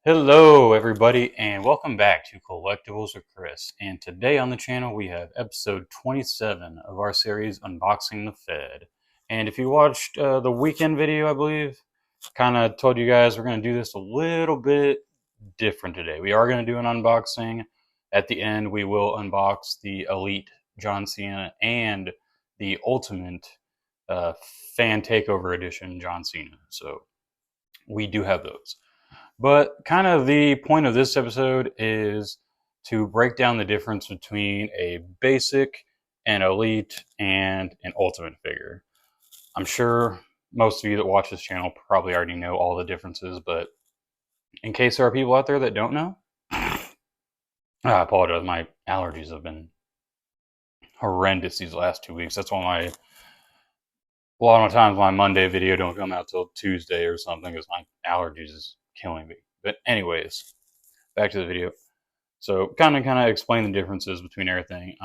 Hello, everybody, and welcome back to Collectibles with Chris. And today on the channel, we have episode 27 of our series Unboxing the Fed. And if you watched the weekend video, I believe, kind of told you guys we're going to do this a little bit different today. We are going to do an unboxing. At the end, we will unbox the Elite John Cena and the Ultimate uh, Fan Takeover Edition John Cena. So we do have those. But kind of the point of this episode is to break down the difference between a basic, an elite, and an ultimate figure. I'm sure most of you that watch this channel probably already know all the differences, but in case there are people out there that don't know, I apologize. My allergies have been horrendous these last 2 weeks. That's why a lot of times my Monday video don't come out till Tuesday or something because my allergies is killing me. But anyways, back to the video. So kind of explain the differences between everything.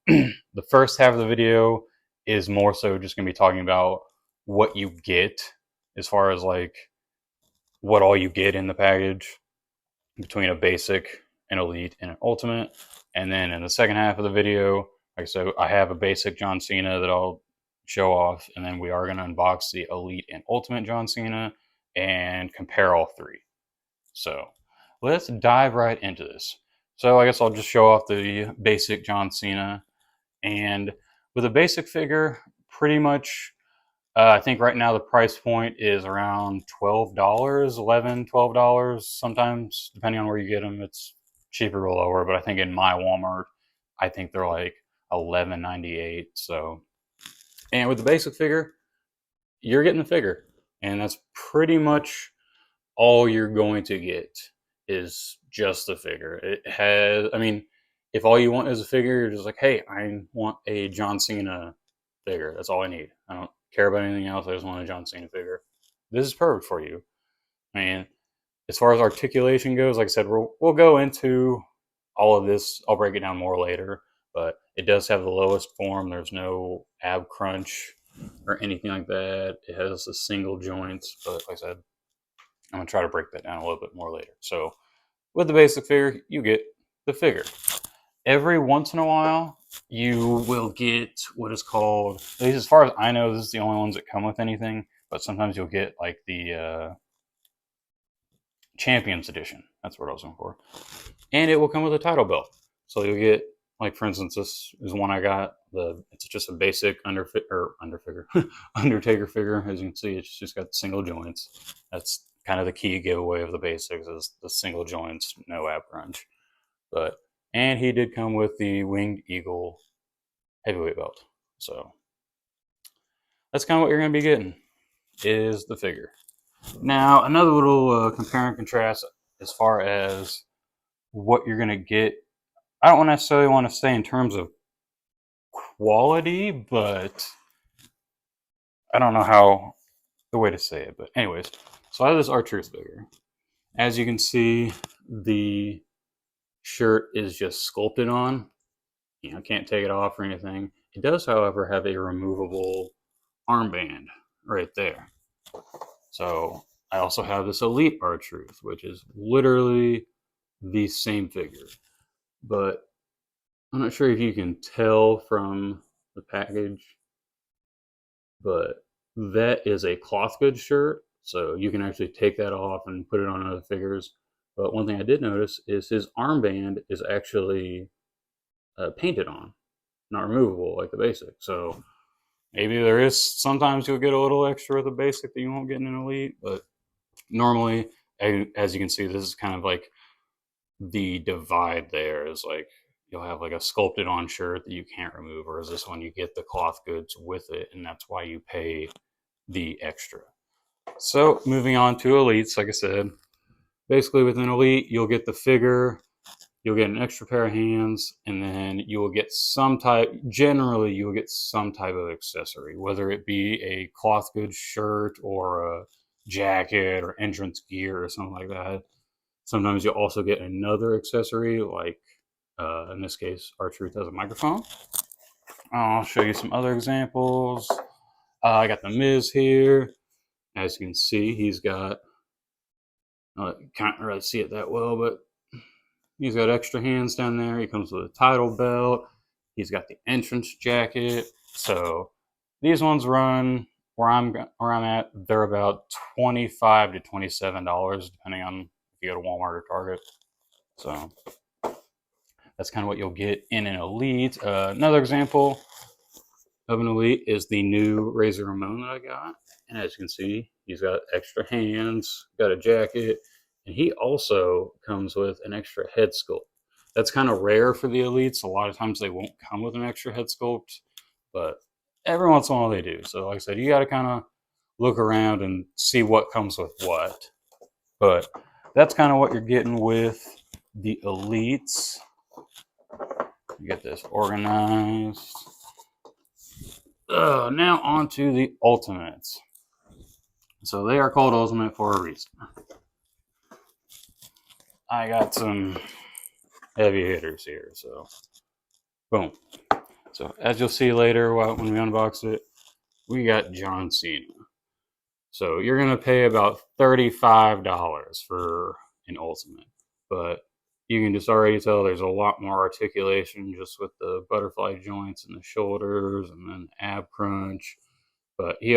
The first half of the video is more so just going to be talking about what you get as far as like what all you get in the package between a basic, an elite, and an ultimate. And then in the second half of the video, like I said, I have a basic John Cena that I'll show off, and then we are going to unbox the elite and ultimate John Cena and compare all three. So let's dive right into this. So I guess I'll just show off the basic John Cena. And with a basic figure, pretty much, I think right now the price point is around $12, $11, $12. Sometimes, depending on where you get them, it's cheaper or lower. But I think in my Walmart, I think they're like $11.98. So, and with the basic figure, you're getting the figure. And that's pretty much all you're going to get is just the figure. It has, I mean, if all you want is a figure, you're just like, hey, I want a John Cena figure. That's all I need. I don't care about anything else. I just want a John Cena figure. This is perfect for you. I mean, as far as articulation goes, like I said, we'll go into all of this. I'll break it down more later, but it does have the lowest form. There's no ab crunch or anything like that. It has a single joints, but like I said, I'm going to try to break that down a little bit more later. So with the basic figure, you get the figure. Every once in a while, you will get what is called, at least as far as I know, this is the only ones that come with anything, but sometimes you'll get like the Champions Edition. That's what I was looking for. And it will come with a title belt. So you'll get, like for instance, this is one I got. It's just a basic Undertaker figure. As you can see, it's just got single joints. That's kind of the key giveaway of the basics is the single joints, no ab crunch. And he did come with the Winged Eagle heavyweight belt. So that's kind of what you're going to be getting is the figure. Now, another little compare and contrast as far as what you're going to get. I don't necessarily want to say in terms of quality, but I don't know how the way to say it. But anyways, so I have this R-Truth figure. As you can see, the shirt is just sculpted on. You know, can't take it off or anything. It does, however, have a removable armband right there. So I also have this Elite R-Truth, which is literally the same figure. But I'm not sure if you can tell from the package, but that is a cloth goods shirt. So you can actually take that off and put it on other figures. But one thing I did notice is his armband is actually painted on, not removable like the basic. So maybe there is, sometimes you'll get a little extra with the basic that you won't get in an elite, but normally, as you can see, this is kind of like the divide there is like you'll have like a sculpted on shirt that you can't remove, whereas this one you get the cloth goods with it, and that's why you pay the extra. So moving on to elites, like I said, basically with an elite, you'll get the figure, you'll get an extra pair of hands, and then you will get generally you will get some type of accessory, whether it be a cloth goods shirt or a jacket or entrance gear or something like that. Sometimes you'll also get another accessory, like in this case, R-Truth has a microphone. I'll show you some other examples. I got the Miz here. As you can see, he's got Can't really see it that well, but he's got extra hands down there. He comes with a title belt. He's got the entrance jacket. So these ones run where I'm at. They're about $25 to $27, depending on if you go to Walmart or Target. So that's kind of what you'll get in an Elite. Another example of an Elite is the new Razor Ramon that I got. And as you can see, he's got extra hands, got a jacket, and he also comes with an extra head sculpt. That's kind of rare for the Elites. A lot of times they won't come with an extra head sculpt, but every once in a while they do. So like I said, you got to kind of look around and see what comes with what. But that's kind of what you're getting with the Elites. You get this organized. Now on to the Ultimates. So they are called Ultimate for a reason. I got some heavy hitters here, so boom. So as you'll see later when we unbox it, we got John Cena. So you're gonna pay about $35 for an Ultimate, but you can just already tell there's a lot more articulation just with the butterfly joints in the shoulders and then ab crunch. But he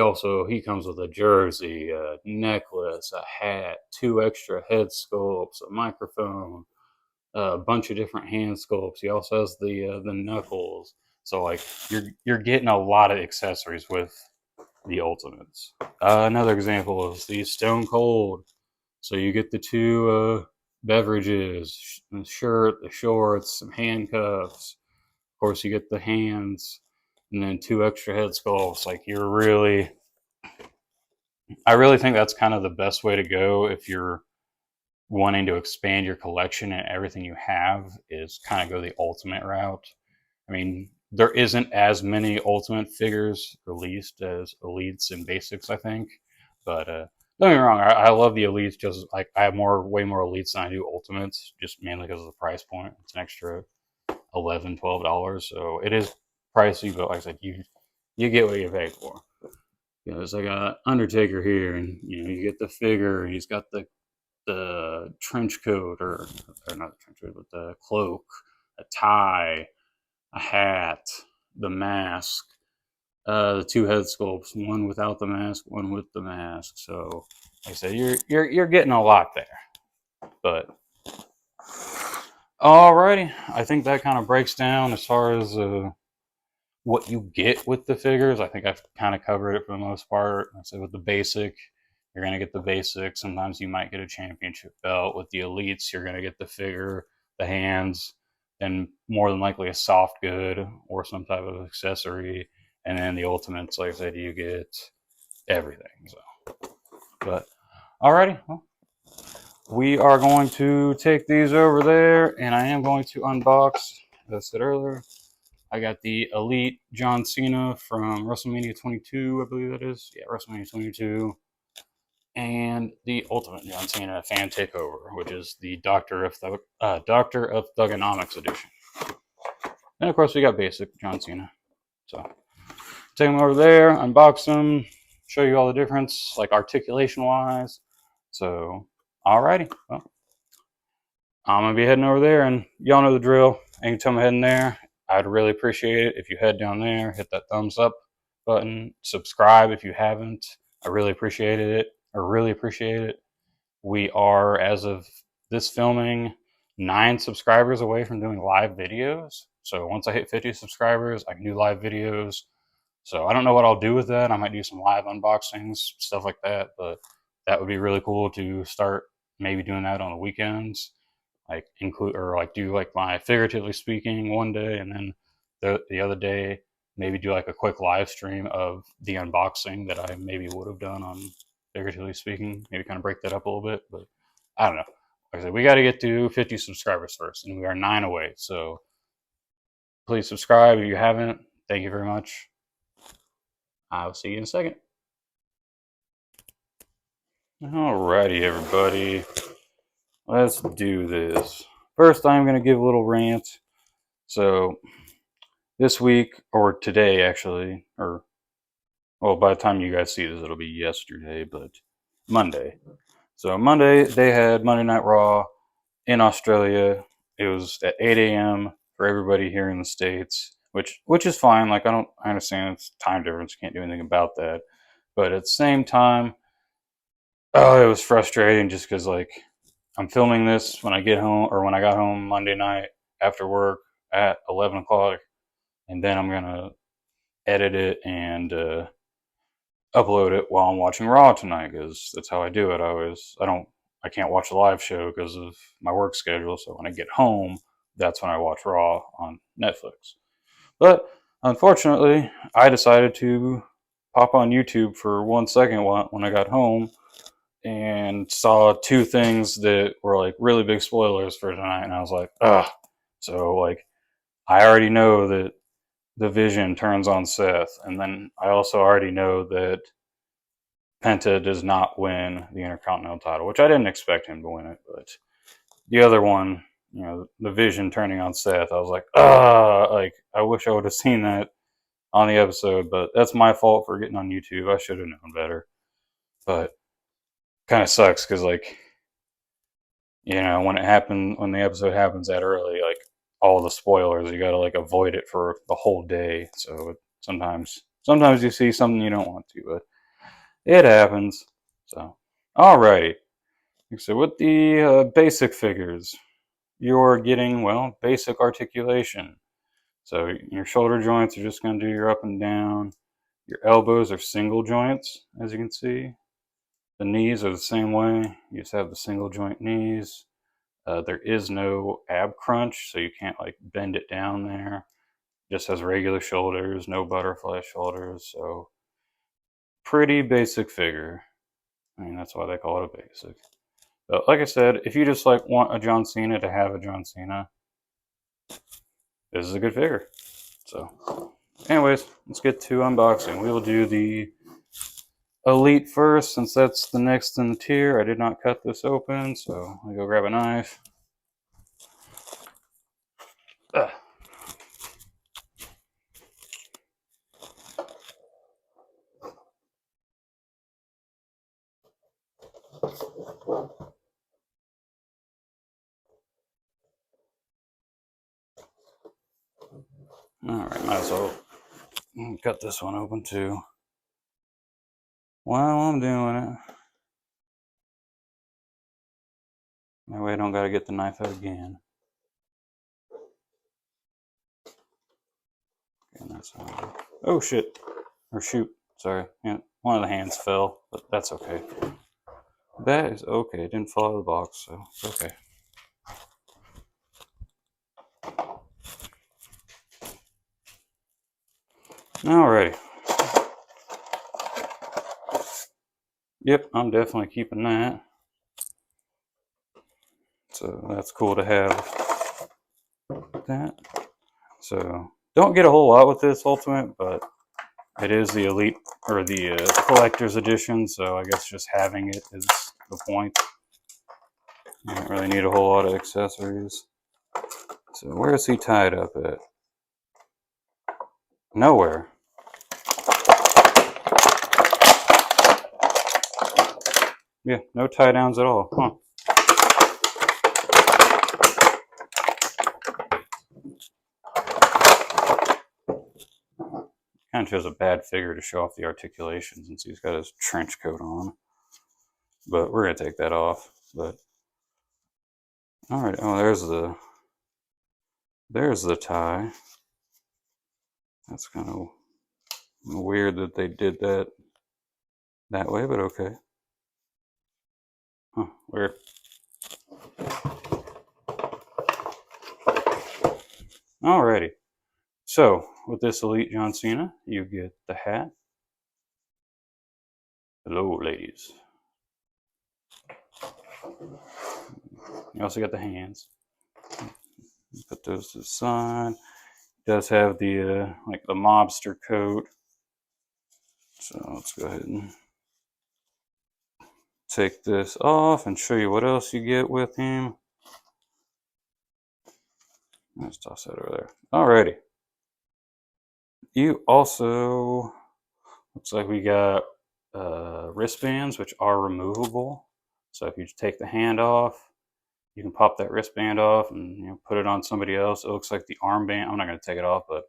comes with a jersey, a necklace, a hat, 2 extra head sculpts, a microphone, a bunch of different hand sculpts. He also has the knuckles. So like you're getting a lot of accessories with the Ultimates. Another example is the Stone Cold. So you get the 2 beverages, the shirt, the shorts, some handcuffs. Of course, you get the hands, and then 2 extra head sculpts. Like I really think that's kind of the best way to go if you're wanting to expand your collection and everything you have is kind of go the Ultimate route. I mean, there isn't as many Ultimate figures released as Elites and Basics, I think. But don't get me wrong, I love the Elites. Just like I have way more Elites than I do Ultimates, just mainly because of the price point. It's an extra $11, $12, so it is pricey. But like I said, you get what you pay for. It's like a Undertaker here, and you get the figure. He's got the trench coat, or not the trench coat, but the cloak, a tie, a hat, the mask, the 2 head sculpts, one without the mask, one with the mask. So, like I said, you're getting a lot there. But alrighty, I think that kind of breaks down as far as what you get with the figures. I think I've kind of covered it for the most part. I said with the basic, you're going to get the basic. Sometimes you might get a championship belt. With the Elites, you're going to get the figure, the hands, and more than likely a soft good or some type of accessory. And then the Ultimates, like I said, you get everything. So, but alrighty, well, we are going to take these over there, and I am going to unbox, as I said earlier, I got the Elite John Cena from WrestleMania 22, I believe that is. Yeah, WrestleMania 22. And the Ultimate John Cena Fan Takeover, which is the Doctor of Thugonomics edition. And of course, we got basic John Cena. So, take them over there, unbox them, show you all the difference, like articulation-wise. So, alrighty. Well, I'm going to be heading over there, and y'all know the drill. Anytime I'm heading there, I'd really appreciate it if you head down there, hit that thumbs up button, subscribe if you haven't. I really appreciate it. We are, as of this filming, 9 subscribers away from doing live videos. So once I hit 50 subscribers, I can do live videos. So I don't know what I'll do with that. I might do some live unboxings, stuff like that. But that would be really cool to start maybe doing that on the weekends. Like do like my figuratively speaking one day, and then the other day maybe do like a quick live stream of the unboxing that I maybe would have done on figuratively speaking. Maybe kind of break that up a little bit, but I don't know. Like I said, we got to get to 50 subscribers first, and we are 9 away. So please subscribe if you haven't. Thank you very much. I'll see you in a second. Alrighty, everybody. Let's do this. First, I'm going to give a little rant. So, this week, or today actually, or, well, by the time you guys see this, it'll be yesterday, but Monday. So Monday they had Monday Night Raw in Australia. It was at 8 a.m. for everybody here in the States, which is fine. Like I understand it's time difference. Can't do anything about that. But at the same time, oh, it was frustrating just because like I'm filming this when I get home or when I got home Monday night after work at 11 o'clock, and then I'm gonna edit it and upload it while I'm watching Raw tonight because that's how I do it. I can't watch a live show because of my work schedule. So when I get home, that's when I watch Raw on Netflix. But unfortunately, I decided to pop on YouTube for 1 second when I got home and saw two things that were like really big spoilers for tonight, and I was like, ugh. So like, I already know that the Vision turns on Seth, and then I also already know that Penta does not win the Intercontinental title, which I didn't expect him to win it. But the other one, the Vision turning on Seth, I was like, ah, like I wish I would have seen that on the episode, but that's my fault for getting on YouTube. I should have known better. But kind of sucks because like, when the episode happens that early, like all the spoilers, you gotta like avoid it for the whole day. So sometimes you see something you don't want to, but it happens. So, alrighty. So with the basic figures, you're getting, well, basic articulation. So your shoulder joints are just going to do your up and down. Your elbows are single joints, as you can see. The knees are the same way. You just have the single joint knees. There is no ab crunch, so you can't like bend it down there. Just has regular shoulders, no butterfly shoulders. So pretty basic figure. I mean, that's why they call it a basic. But like I said, if you just like want a John Cena to have a John Cena, this is a good figure. So, anyways, let's get to unboxing. We will do the Elite first, since that's the next in the tier. I did not cut this open, so I go grab a knife. Ugh. Alright, might as well cut this one open too while I'm doing it. That way I don't gotta get the knife out again. And that's oh shit. Or shoot. Sorry. Yeah, one of the hands fell, but that's okay. That is okay. It didn't fall out of the box, so it's okay. Alrighty. Yep, I'm definitely keeping that. So that's cool to have that. So don't get a whole lot with this Ultimate, but it is the Elite or the Collector's Edition, so I guess just having it is the point. You don't really need a whole lot of accessories. So where is he tied up at? Nowhere. Yeah, no tie downs at all. Huh. Kind of shows a bad figure to show off the articulation since he's got his trench coat on. But we're going to take that off. But alright, oh, there's the tie. That's kind of weird that they did that way, but okay. Huh, weird. Alrighty. So, with this Elite John Cena, you get the hat. Hello, ladies. You also got the hands. Put those to the side. It does have the like the mobster coat. So let's go ahead and take this off and show you what else you get with him. Let's toss that over there. Alrighty. You also, looks like we got wristbands, which are removable. So if you take the hand off, you can pop that wristband off and put it on somebody else. It looks like the armband. I'm not going to take it off, but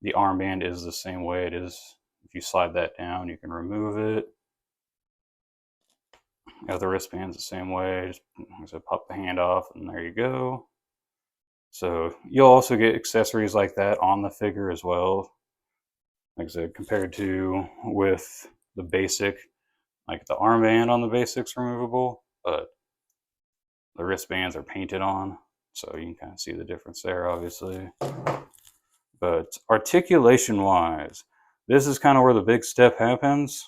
the armband is the same way it is. If you slide that down, you can remove it. The wristband's the same way. Just like I said, pop the hand off, and there you go. So you'll also get accessories like that on the figure as well. Like I said, compared to with the basic, like the armband on the basic's removable, but the wristbands are painted on, so you can kind of see the difference there, obviously. But articulation-wise, this is kind of where the big step happens,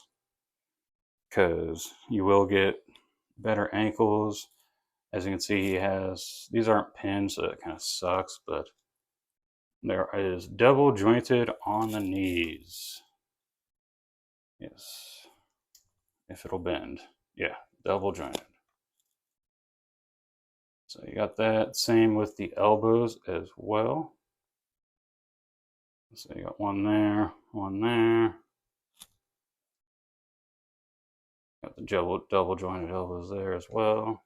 because you will get better ankles. As you can see, he has, these aren't pins, so that kind of sucks, but there is double jointed on the knees. Yes. If it'll bend. Yeah, double jointed. So you got that. Same with the elbows as well. So you got one there, one there. Got the double jointed elbows there as well.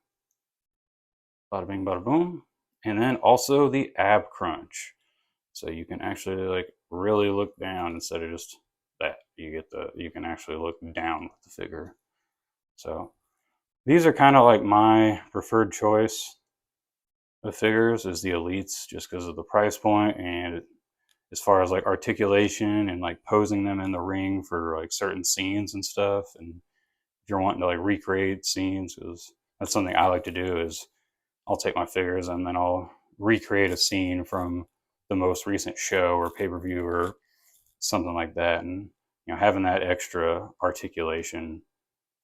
Bada bing, bada boom. And then also the ab crunch. So you can actually like really look down instead of just that. You can actually look down with the figure. So these are kind of like my preferred choice of figures is the Elites, just because of the price point, and as far as like articulation and like posing them in the ring for like certain scenes and stuff. And if you're wanting to like recreate scenes, because that's something I like to do, is I'll take my figures and then I'll recreate a scene from the most recent show or pay-per-view or something like that. And having that extra articulation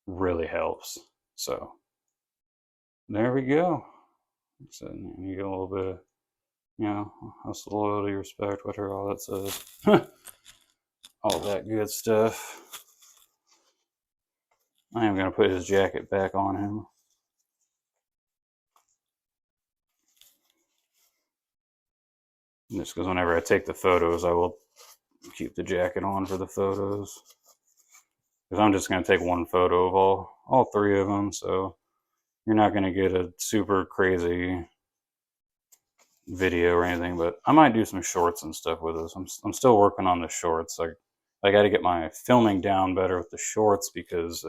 really helps. So there we go. So you get a little bit of, that's loyalty, respect, whatever all that says. All that good stuff. I am going to put his jacket back on him. Just because whenever I take the photos, I will keep the jacket on for the photos. Because I'm just going to take one photo of all three of them, so you're not going to get a super crazy video or anything, but I might do some shorts and stuff with this. I'm still working on the shorts. I got to get my filming down better with the shorts, because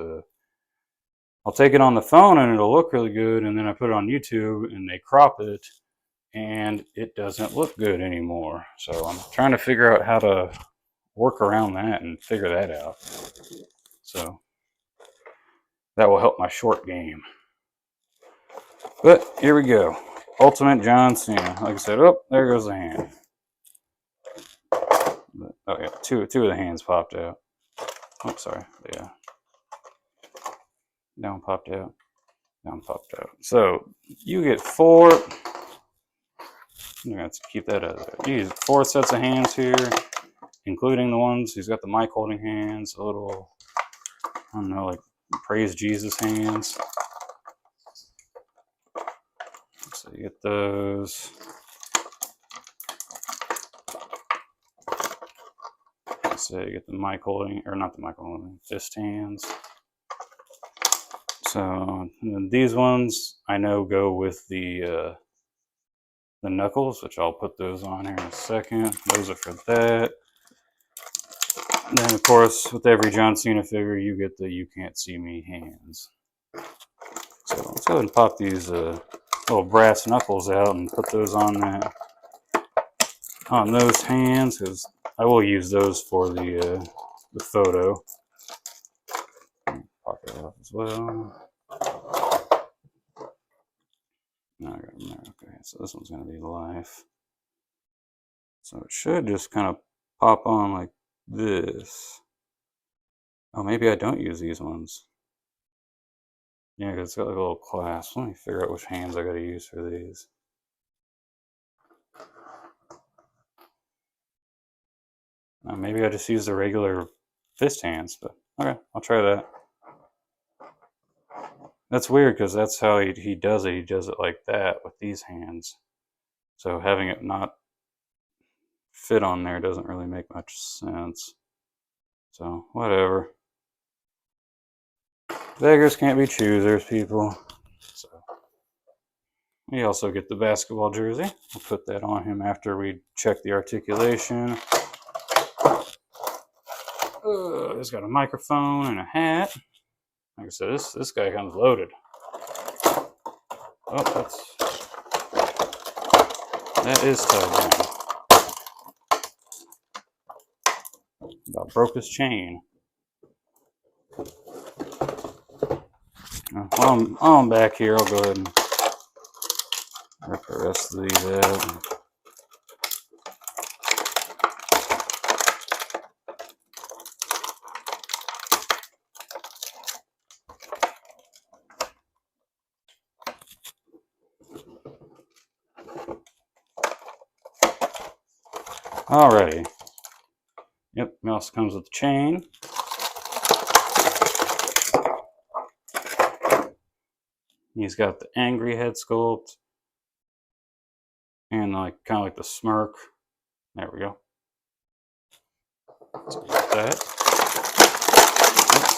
I'll take it on the phone and it'll look really good, and then I put it on YouTube and they crop it and it doesn't look good anymore. So I'm trying to figure out how to work around that and figure that out. So that will help my short game. But here we go. Ultimate John Cena. Like I said, oh, there goes the hand. Oh yeah, two of the hands popped out. Oh, sorry. Yeah. Down popped out. Down popped out. So you get 4. I'm gonna have to keep that out of there. You get 4 sets of hands here, including the ones he's got the mic holding hands, a little, I don't know, like praise Jesus hands. So you get those. So you get the mic holding, or not the mic holding, fist hands. So these ones I know go with the knuckles, which I'll put those on here in a second. Those are for that. And then of course, with every John Cena figure, you get the "You Can't See Me" hands. So let's go ahead and pop these little brass knuckles out and put those on those hands, because I will use those for the photo. Pop it off as well. Okay, so this one's going to be life. So it should just kind of pop on like this. Oh, maybe I don't use these ones. Yeah, because it's got like a little clasp. Let me figure out which hands I got to use for these. Maybe I just use the regular fist hands, but okay, I'll try that. That's weird, because that's how he does it. He does it like that with these hands. So having it not fit on there doesn't really make much sense. So whatever. Beggars can't be choosers, people. So we also get the basketball jersey. We'll put that on him after we check the articulation. He's got a microphone and a hat. Like I said, this guy comes loaded. Oh, that is tied down. About broke his chain. While I'm back here, I'll go ahead and rip the rest of these out. Alrighty. Yep, mouse comes with the chain. He's got the angry head sculpt and like kind of like the smirk. There we go. So got that.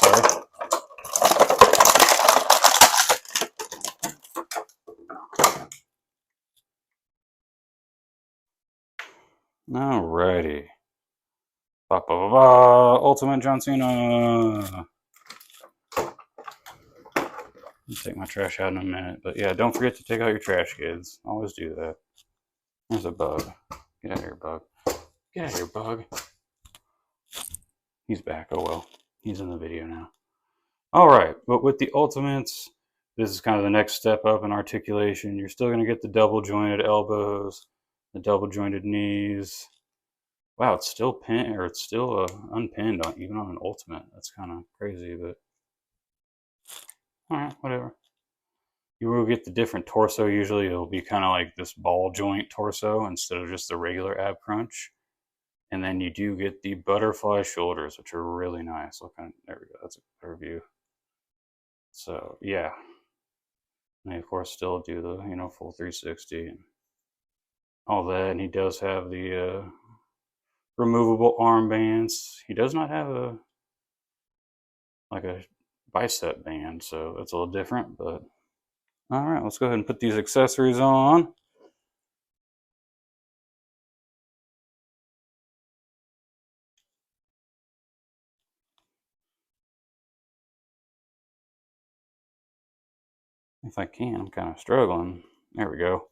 Sorry. Alrighty. Ba, ba, ba, ba. Ultimate John Cena. I'll take my trash out in a minute. But yeah, don't forget to take out your trash, kids. Always do that. There's a bug. Get out of here, bug. Get out of here, bug. He's back. Oh well. He's in the video now. Alright, but with the Ultimates, this is kind of the next step up in articulation. You're still going to get the double jointed elbows, the double jointed knees. Wow, it's still pinned, or it's still unpinned even on an Ultimate. That's kind of crazy, but alright, whatever. You will get the different torso. Usually it'll be kind of like this ball joint torso instead of just the regular ab crunch. And then you do get the butterfly shoulders, which are really nice. There we go. That's a better view. So yeah, and they of course still do the full 360 and all that. And he does have the removable armbands. He does not have a bicep band, so that's a little different. But all right, let's go ahead and put these accessories on. If I can, I'm kind of struggling. There we go.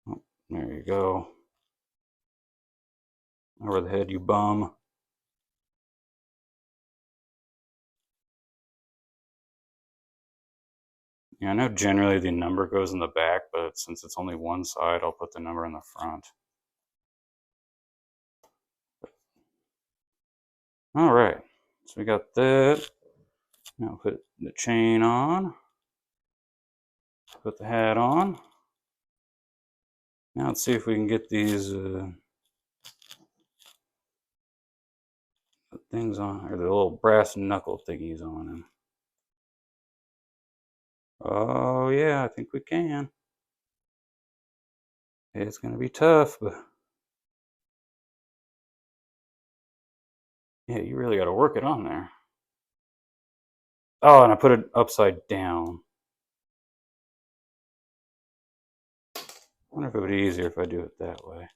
Oh, there you go. Over the head, you bum. Yeah, I know generally the number goes in the back, but since it's only one side, I'll put the number in the front. All right, so we got that. Now put the chain on. Put the hat on. Now let's see if we can get these things on, or the little brass knuckle thingies on him. Oh yeah, I think we can. It's gonna be tough, but yeah, you really got to work it on there. Oh, and I put it upside down. I wonder if it would be easier if I do it that way.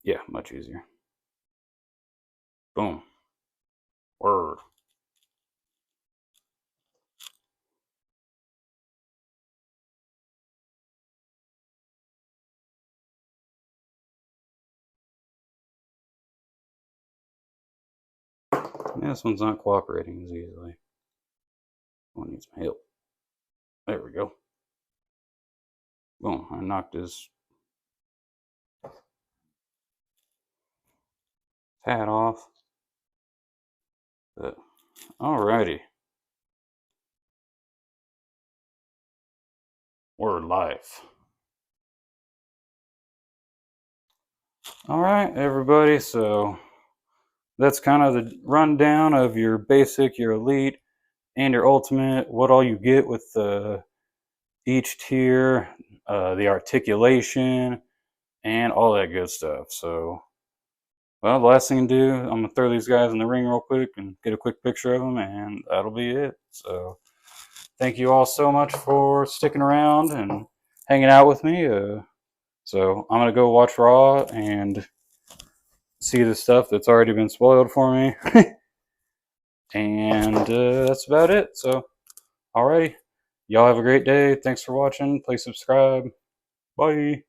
Yeah, much easier. Boom. Word. Yeah, this one's not cooperating as easily. One needs some help. There we go. Boom. I knocked his hat off. But alrighty. Word life. Alright, everybody. So that's kind of the rundown of your basic, your elite, and your ultimate. What all you get with each tier, the articulation, and all that good stuff. So, well, the last thing to do, I'm gonna throw these guys in the ring real quick and get a quick picture of them, and that'll be it. So, thank you all so much for sticking around and hanging out with me. So, I'm gonna go watch Raw and see the stuff that's already been spoiled for me, and that's about it. So, alrighty, y'all have a great day. Thanks for watching. Please subscribe. Bye.